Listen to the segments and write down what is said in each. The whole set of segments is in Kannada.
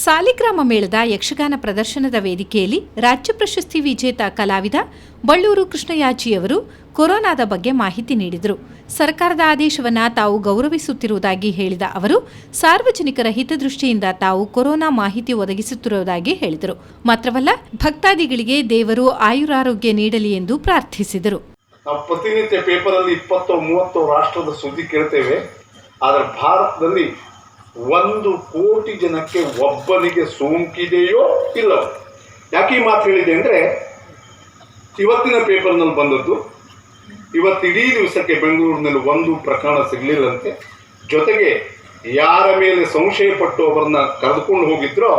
ಸಾಲಿಗ್ರಾಮ ಮೇಳದ ಯಕ್ಷಗಾನ ಪ್ರದರ್ಶನದ ವೇದಿಕೆಯಲ್ಲಿ ರಾಜ್ಯ ಪ್ರಶಸ್ತಿ ವಿಜೇತ ಕಲಾವಿದ ಬಳ್ಳೂರು ಕೃಷ್ಣಯಾಜಿಯವರು ಕೊರೋನಾದ ಬಗ್ಗೆ ಮಾಹಿತಿ ನೀಡಿದರು. ಸರ್ಕಾರದ ಆದೇಶವನ್ನು ತಾವು ಗೌರವಿಸುತ್ತಿರುವುದಾಗಿ ಹೇಳಿದ ಅವರು, ಸಾರ್ವಜನಿಕರ ಹಿತದೃಷ್ಟಿಯಿಂದ ತಾವು ಕೊರೋನಾ ಮಾಹಿತಿ ಒದಗಿಸುತ್ತಿರುವುದಾಗಿ ಹೇಳಿದರು. ಮಾತ್ರವಲ್ಲ, ಭಕ್ತಾದಿಗಳಿಗೆ ದೇವರು ಆಯುರಾರೋಗ್ಯ ನೀಡಲಿ ಎಂದು ಪ್ರಾರ್ಥಿಸಿದರು. ನಾವು ಪ್ರತಿನಿತ್ಯ ಪೇಪರಲ್ಲಿ 20-30 ರಾಷ್ಟ್ರದ ಸುದ್ದಿ ಕೇಳ್ತೇವೆ. ಆದರೆ ಭಾರತದಲ್ಲಿ 1 ಕೋಟಿ ಜನಕ್ಕೆ ಒಬ್ಬನಿಗೆ ಸೋಂಕಿದೆಯೋ ಇಲ್ಲವೋ. ಯಾಕೆ ಈ ಮಾತು ಹೇಳಿದೆ ಅಂದರೆ, ಇವತ್ತಿನ ಪೇಪರ್ನಲ್ಲಿ ಬಂದದ್ದು, ಇವತ್ತು ಇಡೀ ದಿವಸಕ್ಕೆ ಬೆಂಗಳೂರಿನಲ್ಲಿ 1 ಪ್ರಕರಣ ಸಿಗಲಿಲ್ಲಂತೆ. ಜೊತೆಗೆ ಯಾರ ಮೇಲೆ ಸಂಶಯ ಪಟ್ಟು ಅವರನ್ನು ಕರೆದುಕೊಂಡು ಹೋಗಿದ್ರೋ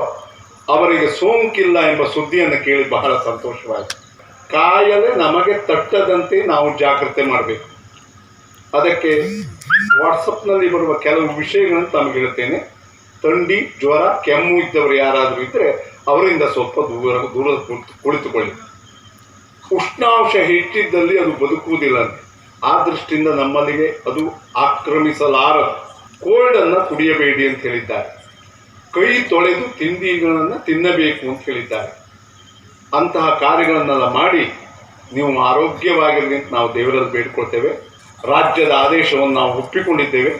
ಅವರಿಗೆ ಸೋಂಕಿಲ್ಲ ಎಂಬ ಸುದ್ದಿಯನ್ನು ಕೇಳಿ ಬಹಳ ಸಂತೋಷವಾಯಿತು. ಕಾಯಲೆ ನಮಗೆ ತಟ್ಟದಂತೆ ನಾವು ಜಾಗ್ರತೆ ಮಾಡಬೇಕು. ಅದಕ್ಕೆ ವಾಟ್ಸಪ್ನಲ್ಲಿ ಬರುವ ಕೆಲವು ವಿಷಯಗಳನ್ನು ತಮಗೆ ಹೇಳ್ತೇನೆ. ಥಂಡಿ, ಜ್ವರ, ಕೆಮ್ಮು ಇದ್ದವರು ಯಾರಾದರೂ ಇದ್ದರೆ ಅವರಿಂದ ಸ್ವಲ್ಪ ದೂರ ಕುಳಿತುಕೊಳ್ಳಿ. ಉಷ್ಣಾಂಶ ಹೆಚ್ಚಿದ್ದಲ್ಲಿ ಅದು ಬದುಕುವುದಿಲ್ಲ. ಆ ದೃಷ್ಟಿಯಿಂದ ನಮ್ಮಲ್ಲಿಗೆ ಅದು ಆಕ್ರಮಿಸಲಾರದು. ಕೋಲ್ಡನ್ನು ಕುಡಿಯಬೇಡಿ ಅಂತ ಹೇಳಿದ್ದಾರೆ. ಕೈ ತೊಳೆದು ತಿಂಡಿಗಳನ್ನು ತಿನ್ನಬೇಕು ಅಂತ ಹೇಳಿದ್ದಾರೆ. ಅಂತಹ ಕಾರ್ಯಗಳನ್ನೆಲ್ಲ ಮಾಡಿ ನೀವು ಆರೋಗ್ಯವಾಗಿರಲಿ ಅಂತ ನಾವು ದೇವರಲ್ಲಿ ಬೇಡ್ಕೊಳ್ತೇವೆ. ರಾಜ್ಯದ ಆದೇಶವನ್ನು ನಾವು ಒಪ್ಪಿಕೊಂಡಿದ್ದೇವೆ.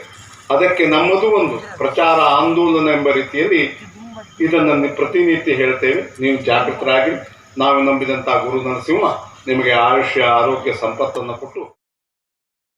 ಅದಕ್ಕೆ ನಮ್ಮದು ಒಂದು ಪ್ರಚಾರ ಆಂದೋಲನ ಎಂಬ ರೀತಿಯಲ್ಲಿ ಇದನ್ನು ಪ್ರತಿನಿತ್ಯ ಹೇಳ್ತೇವೆ. ನೀವು ಜಾಗೃತರಾಗಿ, ನಾವು ನಂಬಿದಂಥ ಗುರು ನರಸಿಂಹ ನಿಮಗೆ ಆಯುಷ್ಯ, ಆರೋಗ್ಯ, ಸಂಪತ್ತನ್ನು ಕೊಟ್ಟು